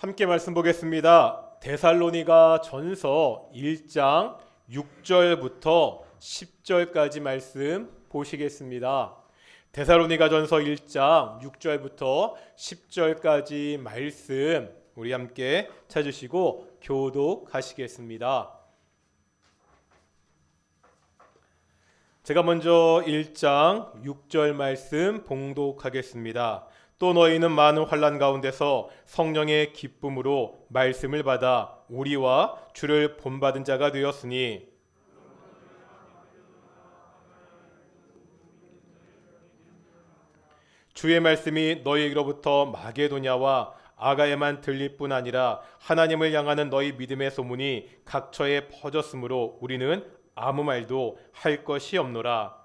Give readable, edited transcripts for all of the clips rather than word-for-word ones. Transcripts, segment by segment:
함께 말씀 보겠습니다. 데살로니가 전서 1장 6절부터 10절까지 말씀 보시겠습니다. 데살로니가 전서 1장 6절부터 10절까지 말씀 우리 함께 찾으시고 교독하시겠습니다. 제가 먼저 1장 6절 말씀 봉독하겠습니다. 또 너희는 많은 환난 가운데서 성령의 기쁨으로 말씀을 받아 우리와 주를 본받은 자가 되었으니 주의 말씀이 너희에게로부터 마게도냐와 아가야만 들릴 뿐 아니라 하나님을 향하는 너희 믿음의 소문이 각처에 퍼졌으므로 우리는 아무 말도 할 것이 없노라.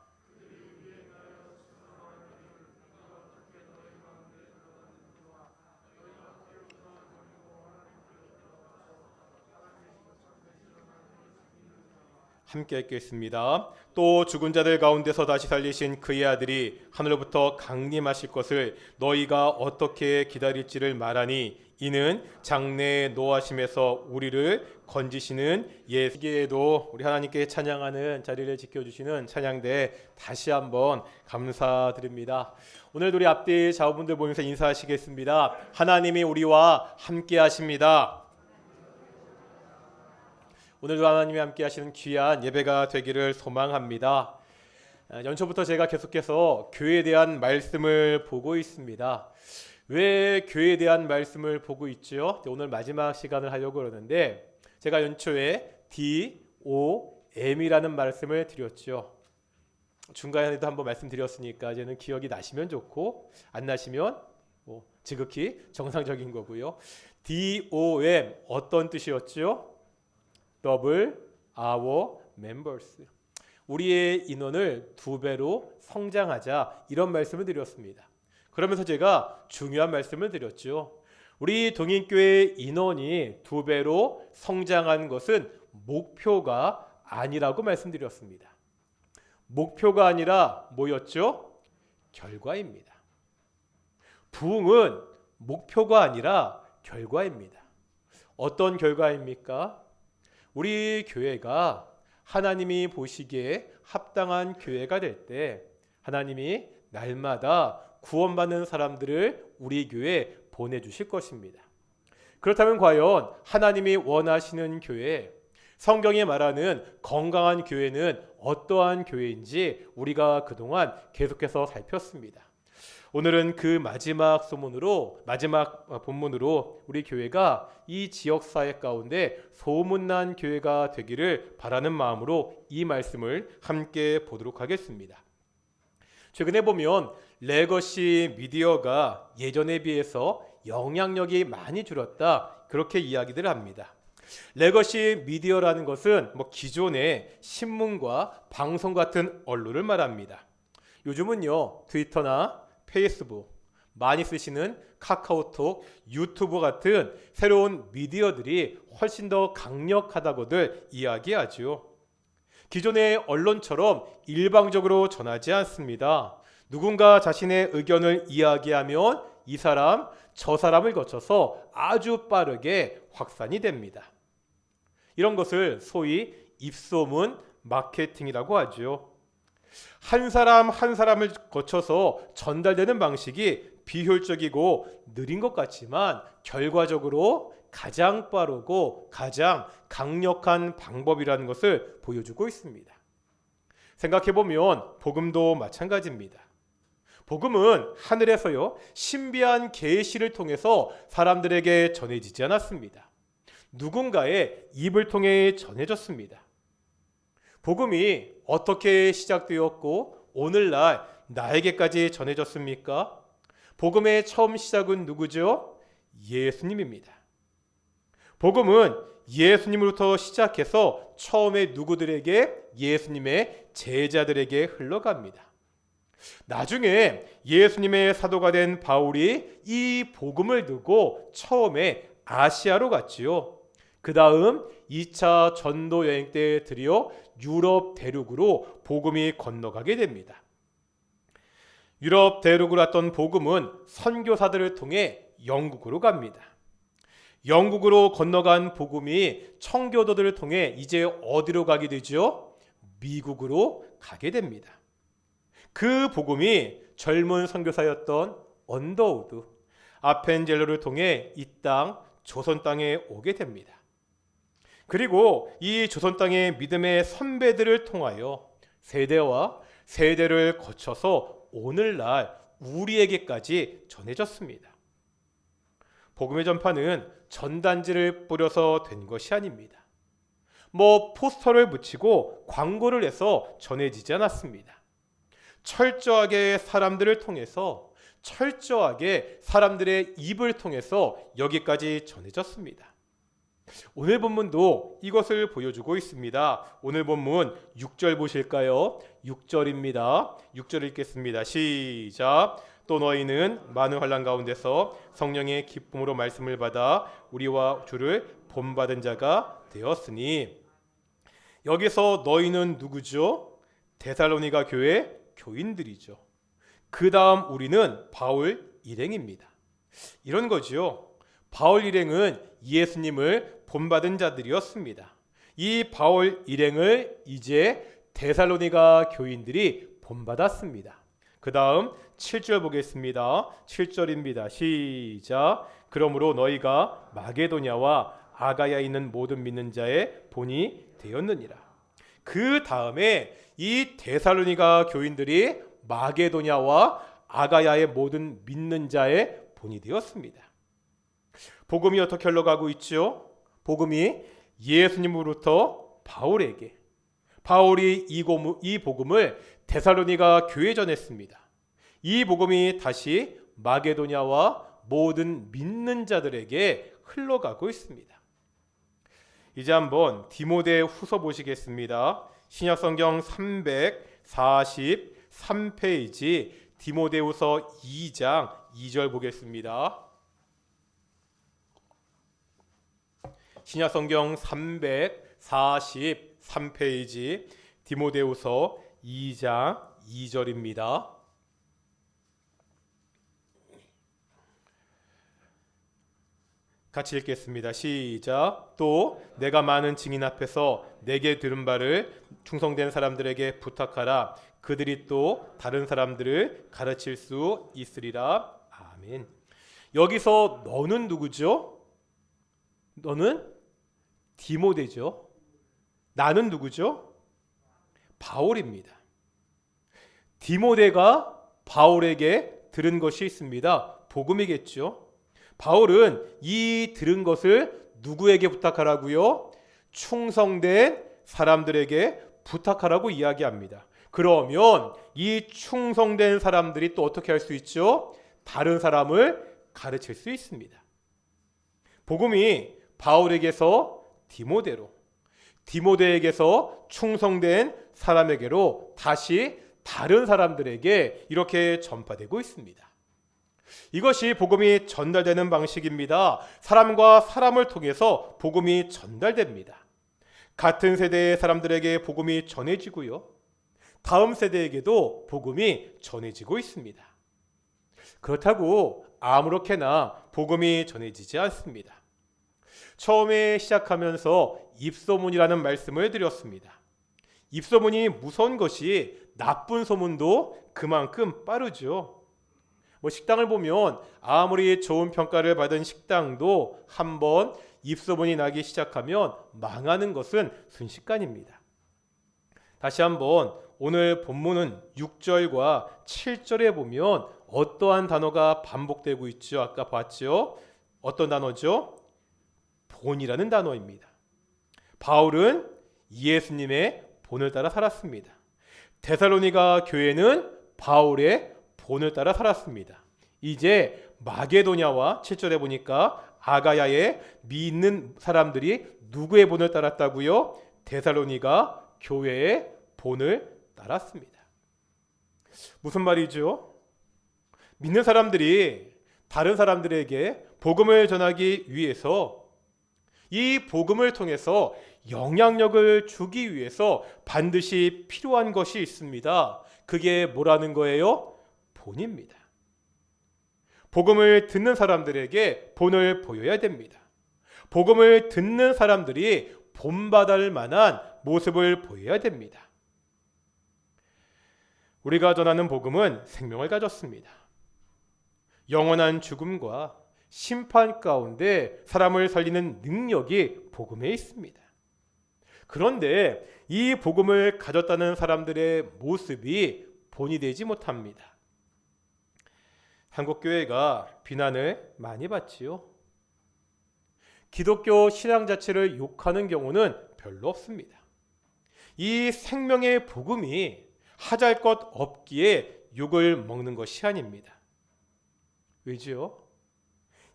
함께 읽겠습니다. 또 죽은 자들 가운데서 다시 살리신 그의 아들이 하늘로부터 강림하실 것을 너희가 어떻게 기다릴지를 말하니 이는 장래의 노하심에서 우리를 건지시는 예수께도 우리 하나님께 찬양하는 자리를 지켜주시는 찬양대 다시 한번 감사드립니다. 오늘도 우리 앞뒤 좌우분들 보면서 인사하시겠습니다. 하나님이 우리와 함께 하십니다. 오늘도 하나님이 함께 하시는 귀한 예배가 되기를 소망합니다. 연초부터 제가 계속해서 교회에 대한 말씀을 보고 있습니다. 왜 교회에 대한 말씀을 보고 있죠? 오늘 마지막 시간을 하려고 그러는데 제가 연초에 DOM이라는 말씀을 드렸죠. 중간에도 한번 말씀드렸으니까 이제는 기억이 나시면 좋고 안 나시면 지극히 정상적인 거고요. DOM 어떤 뜻이었죠? Double our members. 우리의 인원을 2배로 성장하자 이런 말씀을 드렸습니다. 그러면서 제가 중요한 말씀을 드렸죠. 우리 동인교회 인원이 2배로 성장한 것은 목표가 아니라고 말씀드렸습니다. 목표가 아니라 뭐였죠? 결과입니다. 부흥은 목표가 아니라 결과입니다. 어떤 결과입니까? 우리 교회가 하나님이 보시기에 합당한 교회가 될 때 하나님이 날마다 구원받는 사람들을 우리 교회에 보내주실 것입니다. 그렇다면 과연 하나님이 원하시는 교회, 성경에 말하는 건강한 교회는 어떠한 교회인지 우리가 그동안 계속해서 살폈습니다. 오늘은 그 마지막 본문으로 우리 교회가 이 지역사회 가운데 소문난 교회가 되기를 바라는 마음으로 이 말씀을 함께 보도록 하겠습니다. 최근에 보면 레거시 미디어가 예전에 비해서 영향력이 많이 줄었다 그렇게 이야기들을 합니다. 레거시 미디어라는 것은 기존의 신문과 방송 같은 언론을 말합니다. 요즘은요 트위터나 페이스북, 많이 쓰시는 카카오톡, 유튜브 같은 새로운 미디어들이 훨씬 더 강력하다고들 이야기하죠. 기존의 언론처럼 일방적으로 전하지 않습니다. 누군가 자신의 의견을 이야기하면 이 사람, 저 사람을 거쳐서 아주 빠르게 확산이 됩니다. 이런 것을 소위 입소문 마케팅이라고 하죠. 한 사람 한 사람을 거쳐서 전달되는 방식이 비효율적이고 느린 것 같지만 결과적으로 가장 빠르고 가장 강력한 방법이라는 것을 보여주고 있습니다. 생각해보면 복음도 마찬가지입니다. 복음은 하늘에서요 신비한 계시를 통해서 사람들에게 전해지지 않았습니다. 누군가의 입을 통해 전해졌습니다. 복음이 어떻게 시작되었고 오늘날 나에게까지 전해졌습니까? 복음의 처음 시작은 누구죠? 예수님입니다. 복음은 예수님으로부터 시작해서 처음에 누구들에게? 예수님의 제자들에게 흘러갑니다. 나중에 예수님의 사도가 된 바울이 이 복음을 두고 처음에 아시아로 갔지요. 그 다음 2차 전도 여행 때 드디어 유럽 대륙으로 복음이 건너가게 됩니다. 유럽 대륙으로 왔던 복음은 선교사들을 통해 영국으로 갑니다. 영국으로 건너간 복음이 청교도들을 통해 이제 어디로 가게 되죠? 미국으로 가게 됩니다. 그 복음이 젊은 선교사였던 언더우드, 아펜젤러를 통해 이 땅 조선 땅에 오게 됩니다. 그리고 이 조선 땅의 믿음의 선배들을 통하여 세대와 세대를 거쳐서 오늘날 우리에게까지 전해졌습니다. 복음의 전파는 전단지를 뿌려서 된 것이 아닙니다. 포스터를 붙이고 광고를 해서 전해지지 않았습니다. 철저하게 사람들을 통해서, 철저하게 사람들의 입을 통해서 여기까지 전해졌습니다. 오늘 본문도 이것을 보여주고 있습니다. 오늘 본문 6절 보실까요? 6절입니다. 6절 읽겠습니다. 시작. 또 너희는 많은 환난 가운데서 성령의 기쁨으로 말씀을 받아 우리와 주를 본받은 자가 되었으니. 여기서 너희는 누구죠? 데살로니가 교회 교인들이죠. 그 다음 우리는 바울 일행입니다. 이런 거죠. 바울 일행은 예수님을 본받은 자들이었습니다. 이 바울 일행을 이제 데살로니가 교인들이 본받았습니다. 그 다음 7절 보겠습니다. 7절입니다. 시작. 그러므로 너희가 마게도냐와 아가야에 있는 모든 믿는 자의 본이 되었느니라. 그 다음에 이 데살로니가 교인들이 마게도냐와 아가야의 모든 믿는 자의 본이 되었습니다. 복음이 어떻게 흘러가고 있죠? 복음이 예수님으로부터 바울에게, 바울이 이 복음을 데살로니가 교회에 전했습니다. 이 복음이 다시 마게도냐와 모든 믿는 자들에게 흘러가고 있습니다. 이제 한번 디모데 후서 보시겠습니다. 신약성경 343페이지 디모데후서 2장 2절 보겠습니다. 신약성경 343페이지 디모데후서 2장 2절입니다. 같이 읽겠습니다. 시작. 또 내가 많은 증인 앞에서 내게 들은 바를 충성된 사람들에게 부탁하라. 그들이 또 다른 사람들을 가르칠 수 있으리라. 아멘. 여기서 너는 누구죠? 너는 디모데죠. 나는 누구죠? 바울입니다. 디모데가 바울에게 들은 것이 있습니다. 복음이겠죠. 바울은 이 들은 것을 누구에게 부탁하라고요? 충성된 사람들에게 부탁하라고 이야기합니다. 그러면 이 충성된 사람들이 또 어떻게 할 수 있죠? 다른 사람을 가르칠 수 있습니다. 복음이 바울에게서 디모데로, 디모데에게서 충성된 사람에게로 다시 다른 사람들에게 이렇게 전파되고 있습니다. 이것이 복음이 전달되는 방식입니다. 사람과 사람을 통해서 복음이 전달됩니다. 같은 세대의 사람들에게 복음이 전해지고요. 다음 세대에게도 복음이 전해지고 있습니다. 그렇다고 아무렇게나 복음이 전해지지 않습니다. 처음에 시작하면서 입소문이라는 말씀을 드렸습니다. 입소문이 무서운 것이 나쁜 소문도 그만큼 빠르죠. 식당을 보면 아무리 좋은 평가를 받은 식당도 한번 입소문이 나기 시작하면 망하는 것은 순식간입니다. 다시 한번 오늘 본문은 6절과 7절에 보면 어떠한 단어가 반복되고 있죠? 아까 봤죠? 어떤 단어죠? 본이라는 단어입니다. 바울은 예수님의 본을 따라 살았습니다. 데살로니가 교회는 바울의 본을 따라 살았습니다. 이제 마게도냐와 7절에 보니까 아가야에 믿는 사람들이 누구의 본을 따랐다고요? 데살로니가 교회의 본을 따랐습니다. 무슨 말이죠? 믿는 사람들이 다른 사람들에게 복음을 전하기 위해서, 이 복음을 통해서 영향력을 주기 위해서 반드시 필요한 것이 있습니다. 그게 뭐라는 거예요? 본입니다. 복음을 듣는 사람들에게 본을 보여야 됩니다. 복음을 듣는 사람들이 본받을 만한 모습을 보여야 됩니다. 우리가 전하는 복음은 생명을 가졌습니다. 영원한 죽음과 심판 가운데 사람을 살리는 능력이 복음에 있습니다. 그런데 이 복음을 가졌다는 사람들의 모습이 본이 되지 못합니다. 한국교회가 비난을 많이 받지요. 기독교 신앙 자체를 욕하는 경우는 별로 없습니다. 이 생명의 복음이 하잘 것 없기에 욕을 먹는 것이 아닙니다. 왜지요?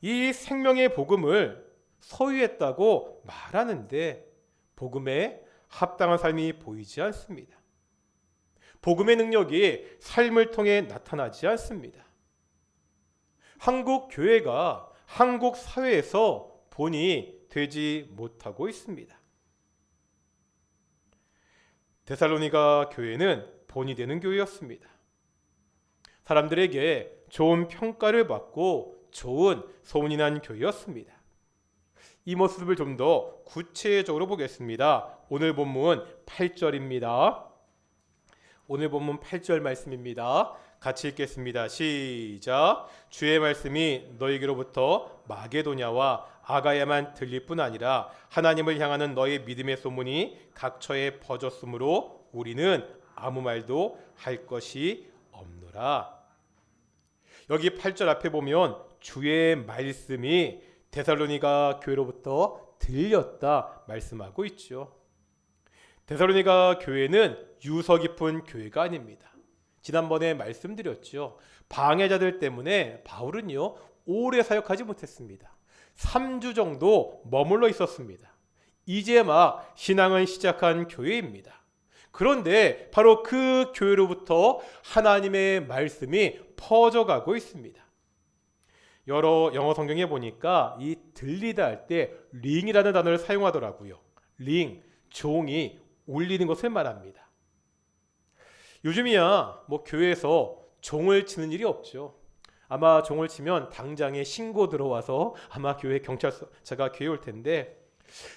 이 생명의 복음을 소유했다고 말하는데 복음에 합당한 삶이 보이지 않습니다. 복음의 능력이 삶을 통해 나타나지 않습니다. 한국 교회가 한국 사회에서 본이 되지 못하고 있습니다. 데살로니가 교회는 본이 되는 교회였습니다. 사람들에게 좋은 평가를 받고 좋은 소문이 난 교회였습니다. 이 모습을 좀 더 구체적으로 보겠습니다. 오늘 본문 8절입니다. 오늘 본문 8절 말씀입니다. 같이 읽겠습니다. 시작. 주의 말씀이 너희에게로부터 마게도냐와 아가야만 들릴 뿐 아니라 하나님을 향하는 너희 믿음의 소문이 각처에 퍼졌으므로 우리는 아무 말도 할 것이 없노라. 여기 8절 앞에 보면 주의 말씀이 데살로니가 교회로부터 들렸다 말씀하고 있죠. 데살로니가 교회는 유서 깊은 교회가 아닙니다. 지난번에 말씀드렸죠. 방해자들 때문에 바울은요 오래 사역하지 못했습니다. 3주 정도 머물러 있었습니다. 이제 막 신앙을 시작한 교회입니다. 그런데 바로 그 교회로부터 하나님의 말씀이 퍼져가고 있습니다. 여러 영어 성경에 보니까 이 들리다 할 때 링이라는 단어를 사용하더라고요. 링, 종이 울리는 것을 말합니다. 요즘이야 교회에서 종을 치는 일이 없죠. 아마 종을 치면 당장에 신고 들어와서 아마 교회 경찰차가 교회에 올 텐데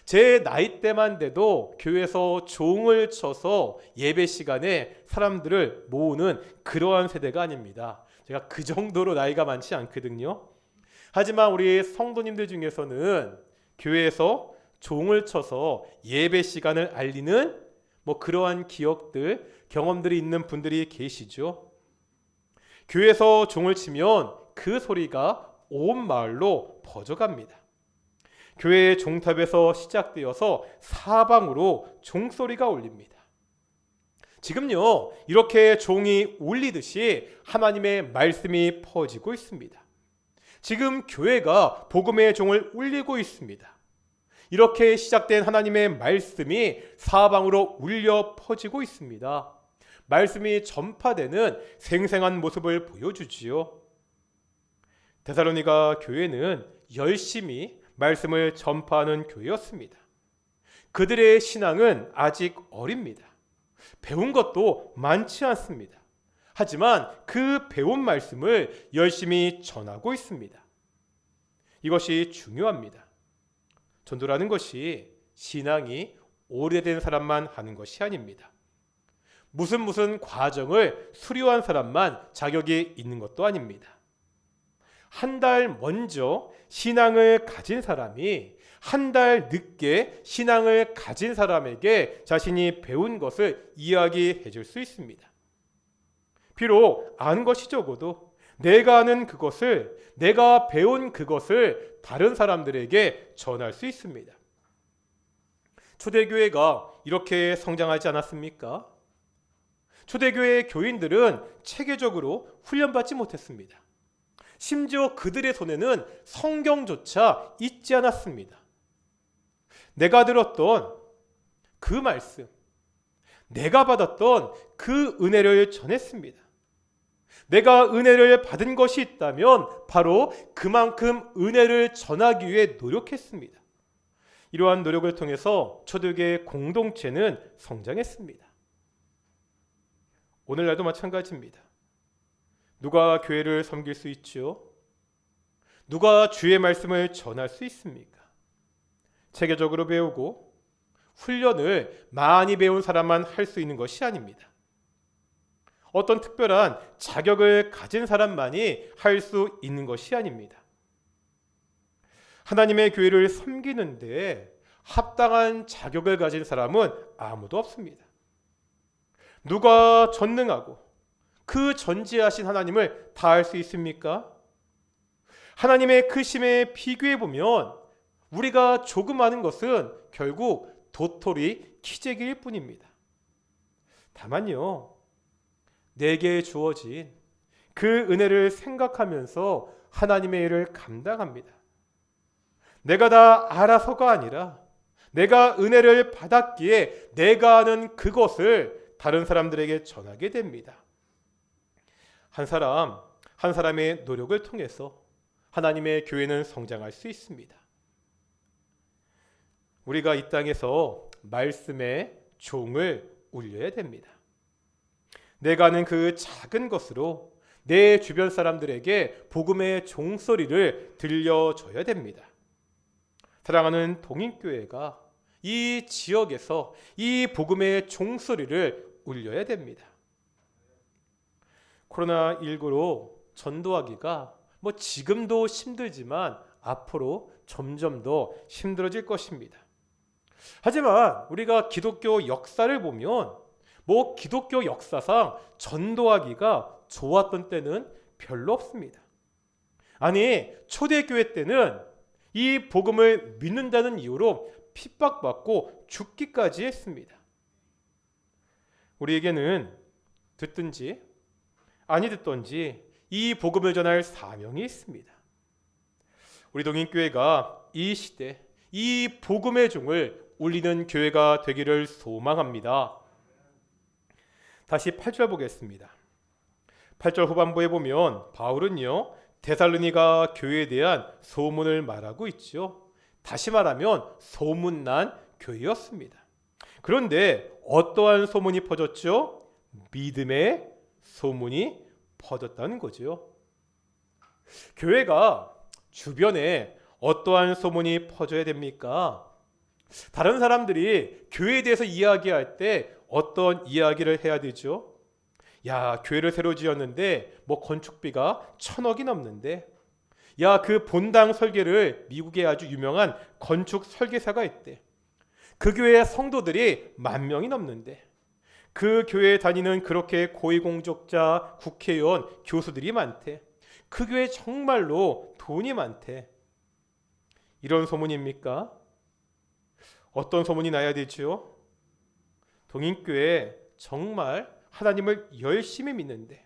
제 나이 때만 돼도 교회에서 종을 쳐서 예배 시간에 사람들을 모으는 그러한 세대가 아닙니다. 제가 그 정도로 나이가 많지 않거든요. 하지만 우리 성도님들 중에서는 교회에서 종을 쳐서 예배 시간을 알리는 그러한 기억들, 경험들이 있는 분들이 계시죠. 교회에서 종을 치면 그 소리가 온 마을로 퍼져갑니다. 교회의 종탑에서 시작되어서 사방으로 종소리가 울립니다. 지금요 이렇게 종이 울리듯이 하나님의 말씀이 퍼지고 있습니다. 지금 교회가 복음의 종을 울리고 있습니다. 이렇게 시작된 하나님의 말씀이 사방으로 울려 퍼지고 있습니다. 말씀이 전파되는 생생한 모습을 보여주지요. 데살로니가 교회는 열심히 말씀을 전파하는 교회였습니다. 그들의 신앙은 아직 어립니다. 배운 것도 많지 않습니다. 하지만 그 배운 말씀을 열심히 전하고 있습니다. 이것이 중요합니다. 전도라는 것이 신앙이 오래된 사람만 하는 것이 아닙니다. 무슨 과정을 수료한 사람만 자격이 있는 것도 아닙니다. 한 달 먼저 신앙을 가진 사람이 한 달 늦게 신앙을 가진 사람에게 자신이 배운 것을 이야기해 줄 수 있습니다. 비록 아는 것이 적어도 내가 아는 그것을, 내가 배운 그것을 다른 사람들에게 전할 수 있습니다. 초대교회가 이렇게 성장하지 않았습니까? 초대교회 교인들은 체계적으로 훈련받지 못했습니다. 심지어 그들의 손에는 성경조차 있지 않았습니다. 내가 들었던 그 말씀, 내가 받았던 그 은혜를 전했습니다. 내가 은혜를 받은 것이 있다면 바로 그만큼 은혜를 전하기 위해 노력했습니다. 이러한 노력을 통해서 초대교회 공동체는 성장했습니다. 오늘날도 마찬가지입니다. 누가 교회를 섬길 수 있죠? 누가 주의 말씀을 전할 수 있습니까? 체계적으로 배우고 훈련을 많이 배운 사람만 할 수 있는 것이 아닙니다. 어떤 특별한 자격을 가진 사람만이 할 수 있는 것이 아닙니다. 하나님의 교회를 섬기는데 합당한 자격을 가진 사람은 아무도 없습니다. 누가 전능하고 그 전지하신 하나님을 다 알 수 있습니까? 하나님의 크심에 비교해 보면 우리가 조금 아는 것은 결국 도토리 키재기일 뿐입니다. 다만요, 내게 주어진 그 은혜를 생각하면서 하나님의 일을 감당합니다. 내가 다 알아서가 아니라 내가 은혜를 받았기에 내가 아는 그것을 다른 사람들에게 전하게 됩니다. 한 사람의 노력을 통해서 하나님의 교회는 성장할 수 있습니다. 우리가 이 땅에서 말씀의 종을 울려야 됩니다. 내가 아는 그 작은 것으로 내 주변 사람들에게 복음의 종소리를 들려줘야 됩니다. 사랑하는 동인교회가 이 지역에서 이 복음의 종소리를 울려야 됩니다. 코로나19로 전도하기가 지금도 힘들지만 앞으로 점점 더 힘들어질 것입니다. 하지만 우리가 기독교 역사를 보면 기독교 역사상 전도하기가 좋았던 때는 별로 없습니다. 아니, 초대교회 때는 이 복음을 믿는다는 이유로 핍박받고 죽기까지 했습니다. 우리에게는 듣든지 아니 듣든지 이 복음을 전할 사명이 있습니다. 우리 동인교회가 이 시대 이 복음의 종을 울리는 교회가 되기를 소망합니다. 다시 8절 보겠습니다. 8절 후반부에 보면 바울은요, 데살로니가 교회에 대한 소문을 말하고 있죠. 다시 말하면 소문난 교회였습니다. 그런데 어떠한 소문이 퍼졌죠? 믿음의 소문이 퍼졌다는 거죠. 교회가 주변에 어떠한 소문이 퍼져야 됩니까? 다른 사람들이 교회에 대해서 이야기할 때 어떤 이야기를 해야 되죠? 야, 교회를 새로 지었는데 건축비가 1,000억이 넘는데, 야, 그 본당 설계를 미국의 아주 유명한 건축 설계사가 있대. 그 교회의 성도들이 10,000명이 넘는데, 그 교회에 다니는 그렇게 고위공직자, 국회의원, 교수들이 많대. 그 교회 정말로 돈이 많대. 이런 소문입니까? 어떤 소문이 나야 되죠? 동인교회 정말 하나님을 열심히 믿는데,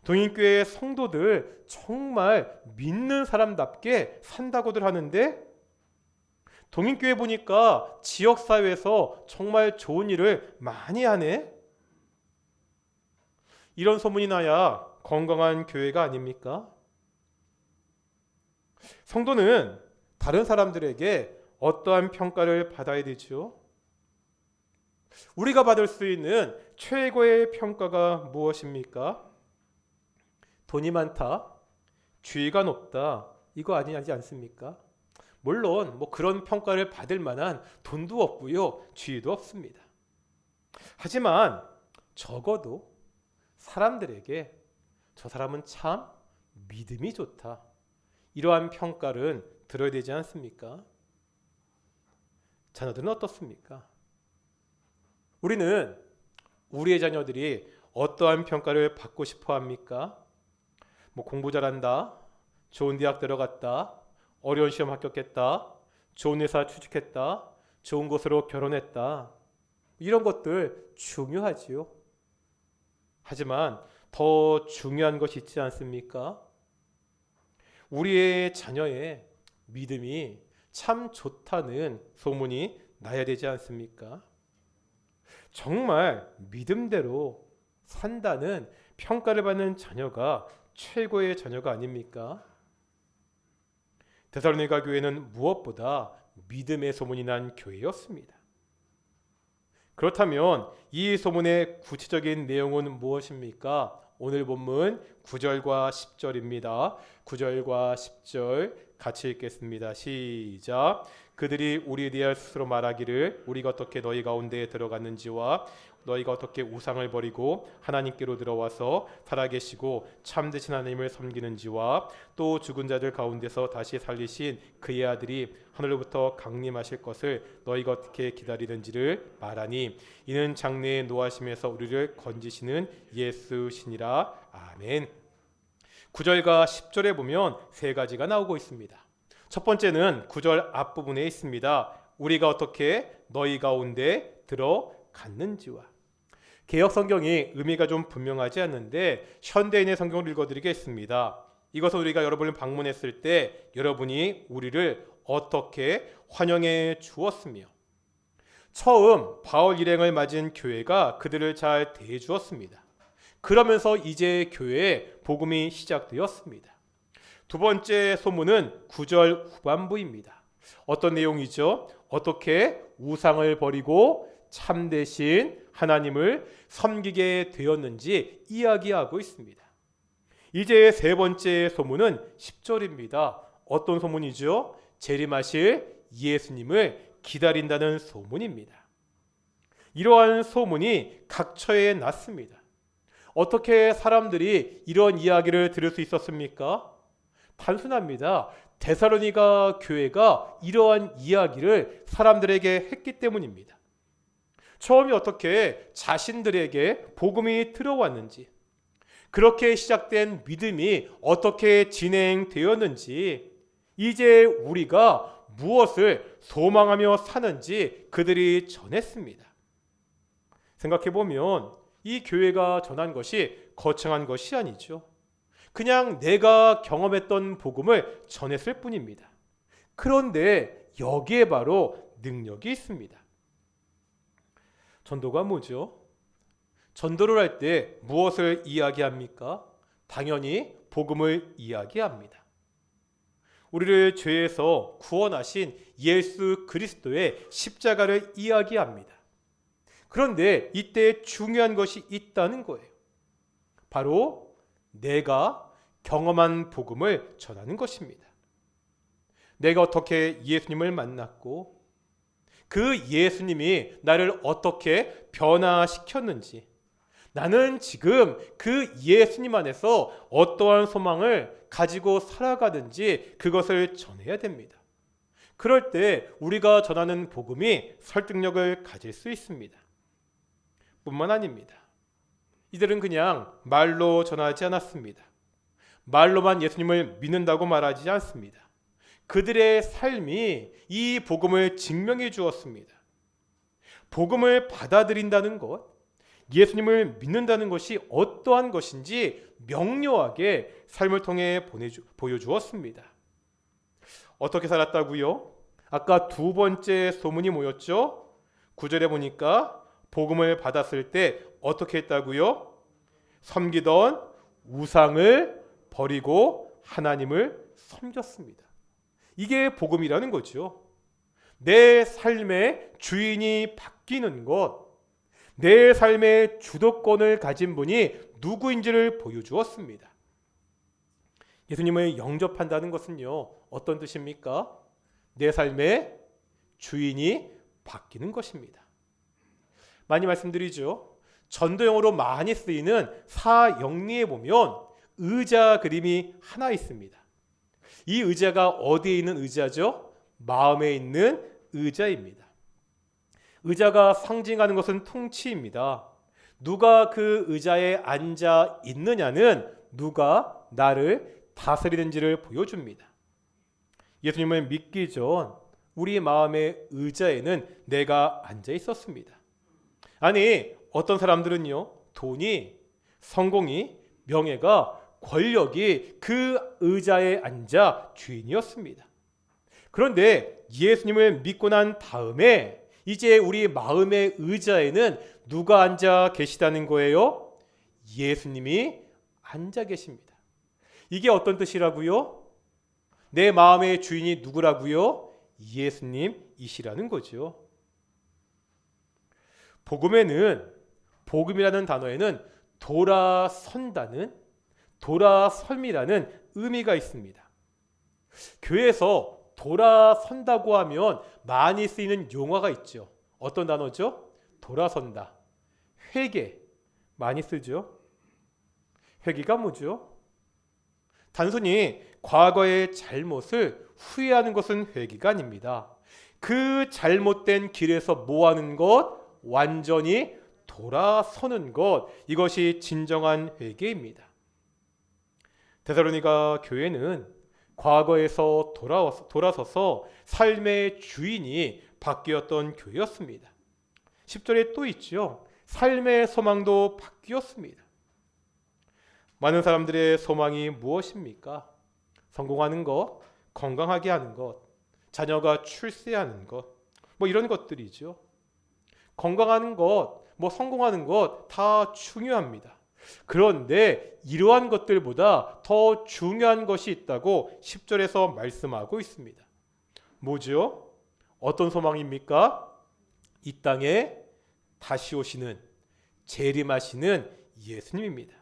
동인교회의 성도들 정말 믿는 사람답게 산다고들 하는데, 동인교회 보니까 지역사회에서 정말 좋은 일을 많이 하네? 이런 소문이 나야 건강한 교회가 아닙니까? 성도는 다른 사람들에게 어떠한 평가를 받아야 되죠? 우리가 받을 수 있는 최고의 평가가 무엇입니까? 돈이 많다, 지위가 높다, 이거 아니지 않습니까? 물론 그런 평가를 받을 만한 돈도 없고요, 지위도 없습니다. 하지만 적어도 사람들에게 저 사람은 참 믿음이 좋다, 이러한 평가를 들어야 되지 않습니까? 자녀들은 어떻습니까? 우리는 우리의 자녀들이 어떠한 평가를 받고 싶어 합니까? 공부 잘한다, 좋은 대학 들어갔다, 어려운 시험 합격했다, 좋은 회사 취직했다, 좋은 곳으로 결혼했다, 이런 것들 중요하지요. 하지만 더 중요한 것이 있지 않습니까? 우리의 자녀의 믿음이 참 좋다는 소문이 나야 되지 않습니까? 정말 믿음대로 산다는 평가를 받는 자녀가 최고의 자녀가 아닙니까? 데살로니가 교회는 무엇보다 믿음의 소문이 난 교회였습니다. 그렇다면 이 소문의 구체적인 내용은 무엇입니까? 오늘 본문 9절과 10절입니다. 9절과 10절 같이 읽겠습니다. 시작. 그들이 우리에 대하여 스스로 말하기를 우리가 어떻게 너희 가운데에 들어갔는지와 너희가 어떻게 우상을 버리고 하나님께로 들어와서 살아계시고 참되신 하나님을 섬기는지와 또 죽은 자들 가운데서 다시 살리신 그의 아들이 하늘로부터 강림하실 것을 너희가 어떻게 기다리는지를 말하니 이는 장래에 노하심에서 우리를 건지시는 예수시니라. 아멘. 9절과 10절에 보면 세 가지가 나오고 있습니다. 첫 번째는 9절 앞부분에 있습니다. 우리가 어떻게 너희 가운데 들어갔는지와. 개역 성경이 의미가 좀 분명하지 않는데 현대인의 성경을 읽어드리겠습니다. 이것은 우리가 여러분을 방문했을 때 여러분이 우리를 어떻게 환영해 주었으며 처음 바울 일행을 맞은 교회가 그들을 잘 대해 주었습니다. 그러면서 이제 교회에 복음이 시작되었습니다. 두 번째 소문은 9절 후반부입니다. 어떤 내용이죠? 어떻게 우상을 버리고 참되신 하나님을 섬기게 되었는지 이야기하고 있습니다. 이제 세 번째 소문은 10절입니다. 어떤 소문이죠? 재림하실 예수님을 기다린다는 소문입니다. 이러한 소문이 각처에 났습니다. 어떻게 사람들이 이런 이야기를 들을 수 있었습니까? 단순합니다. 데살로니가 교회가 이러한 이야기를 사람들에게 했기 때문입니다. 처음에 어떻게 자신들에게 복음이 들어왔는지, 그렇게 시작된 믿음이 어떻게 진행되었는지, 이제 우리가 무엇을 소망하며 사는지 그들이 전했습니다. 생각해보면 이 교회가 전한 것이 거창한 것이 아니죠. 그냥 내가 경험했던 복음을 전했을 뿐입니다. 그런데 여기에 바로 능력이 있습니다. 전도가 뭐죠? 전도를 할 때 무엇을 이야기합니까? 당연히 복음을 이야기합니다. 우리를 죄에서 구원하신 예수 그리스도의 십자가를 이야기합니다. 그런데 이때 중요한 것이 있다는 거예요. 바로 내가 경험한 복음을 전하는 것입니다. 내가 어떻게 예수님을 만났고 그 예수님이 나를 어떻게 변화시켰는지, 나는 지금 그 예수님 안에서 어떠한 소망을 가지고 살아가든지 그것을 전해야 됩니다. 그럴 때 우리가 전하는 복음이 설득력을 가질 수 있습니다. 뿐만 아닙니다. 이들은 그냥 말로 전하지 않았습니다. 말로만 예수님을 믿는다고 말하지 않습니다. 그들의 삶이 이 복음을 증명해 주었습니다. 복음을 받아들인다는 것, 예수님을 믿는다는 것이 어떠한 것인지 명료하게 삶을 통해 보여주었습니다. 어떻게 살았다고요? 아까 두 번째 소문이 뭐였죠? 9절에 보니까 복음을 받았을 때 어떻게 했다고요? 섬기던 우상을 버리고 하나님을 섬겼습니다. 이게 복음이라는 거죠. 내 삶의 주인이 바뀌는 것, 내 삶의 주도권을 가진 분이 누구인지를 보여주었습니다. 예수님을 영접한다는 것은요, 어떤 뜻입니까? 내 삶의 주인이 바뀌는 것입니다. 많이 말씀드리죠. 전도용어로 많이 쓰이는 사형리에 보면 의자 그림이 하나 있습니다. 이 의자가 어디에 있는 의자죠? 마음에 있는 의자입니다. 의자가 상징하는 것은 통치입니다. 누가 그 의자에 앉아 있느냐는 누가 나를 다스리는지를 보여줍니다. 예수님을 믿기 전 우리 마음의 의자에는 내가 앉아 있었습니다. 아니, 어떤 사람들은요, 돈이, 성공이, 명예가, 권력이 그 의자에 앉아 주인이었습니다. 그런데 예수님을 믿고 난 다음에 이제 우리 마음의 의자에는 누가 앉아 계시다는 거예요? 예수님이 앉아 계십니다. 이게 어떤 뜻이라고요? 내 마음의 주인이 누구라고요? 예수님이시라는 거죠. 복음이라는 단어에는 돌아선다는, 돌아섬이라는 의미가 있습니다. 교회에서 돌아선다고 하면 많이 쓰이는 용어가 있죠. 어떤 단어죠? 돌아선다, 회개 많이 쓰죠. 회개가 뭐죠? 단순히 과거의 잘못을 후회하는 것은 회개가 아닙니다. 그 잘못된 길에서 뭐하는 것? 완전히 돌아서는 것, 이것이 진정한 회개입니다. 데살로니가 교회는 과거에서 돌아서서 삶의 주인이 바뀌었던 교회였습니다. 10절에 또 있죠. 삶의 소망도 바뀌었습니다. 많은 사람들의 소망이 무엇입니까? 성공하는 것, 건강하게 하는 것, 자녀가 출세하는 것, 이런 것들이죠. 건강하는 것, 성공하는 것 다 중요합니다. 그런데 이러한 것들보다 더 중요한 것이 있다고 10절에서 말씀하고 있습니다. 뭐죠? 어떤 소망입니까? 이 땅에 다시 오시는, 재림하시는 예수님입니다.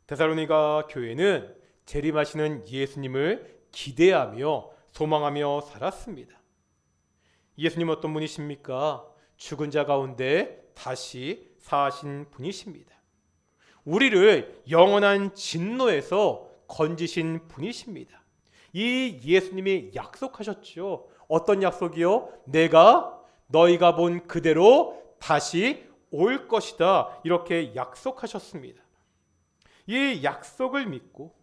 데살로니가 교회는 재림하시는 예수님을 기대하며 소망하며 살았습니다. 예수님 어떤 분이십니까? 죽은 자 가운데 다시 사신 분이십니다. 우리를 영원한 진노에서 건지신 분이십니다. 이 예수님이 약속하셨죠. 어떤 약속이요? 내가 너희가 본 그대로 다시 올 것이다, 이렇게 약속하셨습니다. 이 약속을 믿고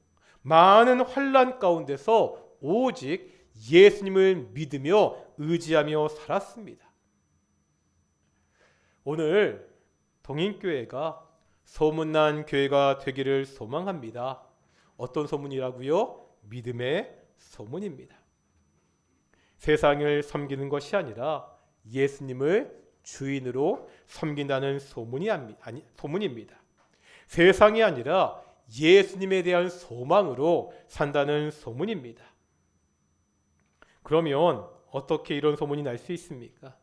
많은 환난 가운데서 오직 예수님을 믿으며 의지하며 살았습니다. 오늘 동인교회가 소문난 교회가 되기를 소망합니다. 어떤 소문이라고요? 믿음의 소문입니다. 세상을 섬기는 것이 아니라 예수님을 주인으로 섬긴다는 소문입니다. 세상이 아니라 예수님에 대한 소망으로 산다는 소문입니다. 그러면 어떻게 이런 소문이 날 수 있습니까?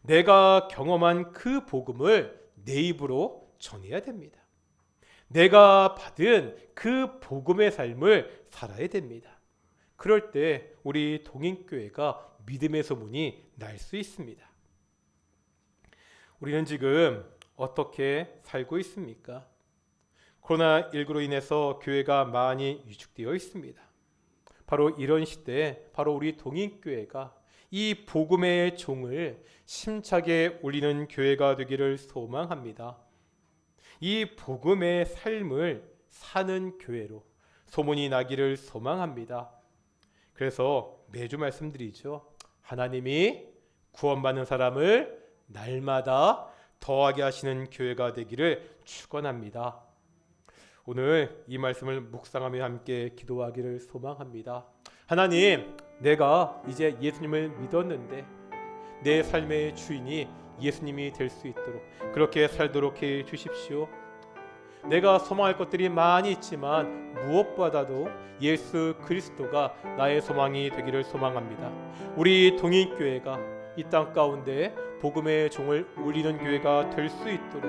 내가 경험한 그 복음을 내 입으로 전해야 됩니다. 내가 받은 그 복음의 삶을 살아야 됩니다. 그럴 때 우리 동인교회가 믿음의 소문이 날 수 있습니다. 우리는 지금 어떻게 살고 있습니까? 코로나19로 인해서 교회가 많이 위축되어 있습니다. 바로 이런 시대에 바로 우리 동인교회가 이 복음의 종을 심차게 울리는 교회가 되기를 소망합니다. 이 복음의 삶을 사는 교회로 소문이 나기를 소망합니다. 그래서 매주 말씀드리죠. 하나님이 구원받는 사람을 날마다 더하게 하시는 교회가 되기를 축원합니다. 오늘 이 말씀을 묵상하며 함께 기도하기를 소망합니다. 하나님, 내가 이제 예수님을 믿었는데 내 삶의 주인이 예수님이 될 수 있도록 그렇게 살도록 해 주십시오. 내가 소망할 것들이 많이 있지만 무엇보다도 예수 그리스도가 나의 소망이 되기를 소망합니다. 우리 동인교회가 이 땅 가운데 복음의 종을 울리는 교회가 될 수 있도록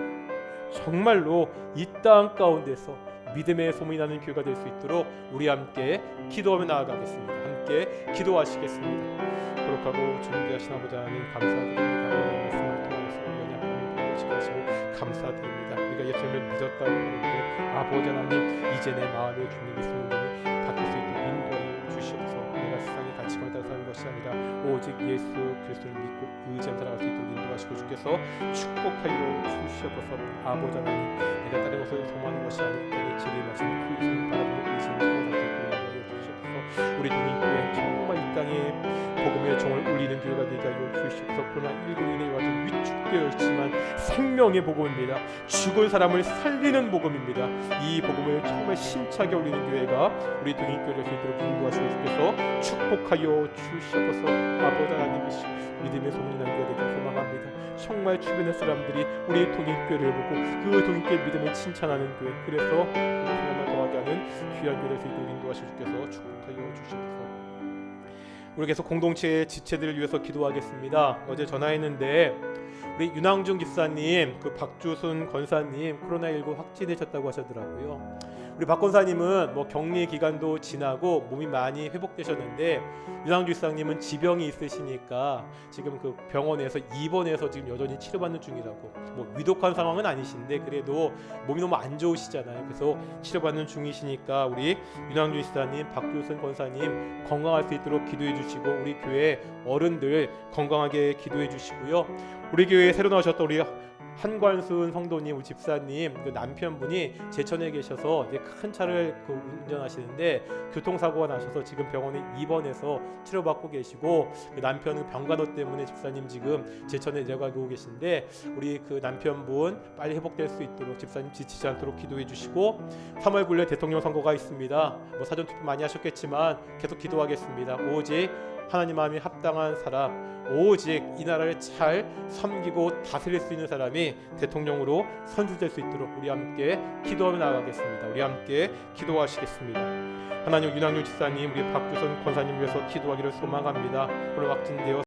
정말로 이 땅 가운데서 믿음의 소문이 나는 교회가 될 수 있도록 우리 함께 기도하며 나아가겠습니다. 함께 기도하시겠습니다. 거룩하고 존귀하신 아버지 하나님 감사드립니다. 오늘 말씀을 통해서 연약함을 보여주시고 감사드립니다. 우리가 예수님을 믿었다고 하는데 아버지 하나님, 이제 내 마음에 주님의 소문이 바뀔 수 있도록 인도하여 주시옵소서. 내가 세상의 가치관을 따라 사는 것이 아니라 오직 예수 그리스도를 믿고 의지하며 살아갈 수 있도록 인도하시고 주께서 축복하여 주시옵소서. 아버지 하나님, 내가 다른 것을 소망하는 것이 아니라 내게 재림하신 그 예수님 바라보는 의심을 살아갈 수 있도록 인도하여 주시옵소서. 우리 동인교회 정말 이 땅에 복음의 종을 울리는 교회가 되게 하여 주시옵소서. 코로나19로 인해 완전 위축되어 있지만 생명의 복음입니다. 죽은 사람을 살리는 복음입니다. 이 복음을 정말 심차게 울리는 교회가 우리 동인교회를 될 수 있도록 인도하시고 주께서 축복하여 주시옵소서. 아버지 하나님이시 믿음의 소문이 나는 교회가 되기를 소망합니다. 정말 주변의 사람들이 우리 동인교회를 보고 그 동인교회 믿음을 칭찬하는 교회, 그래서 하나님을 더하게 하는 귀한 교회를 될 수 있도록 인도하시고 주께서 축복하여 주시옵소서. 우리 계속 공동체의 지체들을 위해서 기도하겠습니다. 어제 전화했는데 우리 윤항중 집사님, 그 박주순 권사님 코로나19 확진되셨다고 하시더라고요. 우리 박 권사님은 뭐 격리 기간도 지나고 몸이 많이 회복되셨는데 윤항주 집사님은 지병이 있으시니까 지금 그 병원에서 입원해서 지금 여전히 치료받는 중이라고. 뭐 위독한 상황은 아니신데 그래도 몸이 너무 안 좋으시잖아요. 그래서 치료받는 중이시니까 우리 윤항주 집사님, 박교선 권사님 건강할 수 있도록 기도해 주시고 우리 교회 어른들 건강하게 기도해 주시고요. 우리 교회에 새로 나오셨던 우리 한관순 성도님, 우리 집사님 그 남편분이 제천에 계셔서 이제 큰 차를 운전하시는데 교통사고가 나셔서 지금 병원에 입원해서 치료받고 계시고 그 남편은 병간호 때문에 집사님 지금 제천에 내려가고 계신데 우리 그 남편분 빨리 회복될 수 있도록 집사님 지치지 않도록 기도해 주시고 3월 9일 대통령 선거가 있습니다. 뭐 사전투표 많이 하셨겠지만 계속 기도하겠습니다. 오직 하나님 마음이 합당한 사람, 오직 이 나라를 잘 섬기고 다스릴 수 있는 사람이 대통령으로 선출될 수 있도록 우리 함께 기도하며 나아가겠습니다. 우리 함께 기도하시겠습니다. 하나님, 윤학용 집사님, 우리 박규선 권사님 위해서 기도하기를 소망합니다. 오늘 확진되어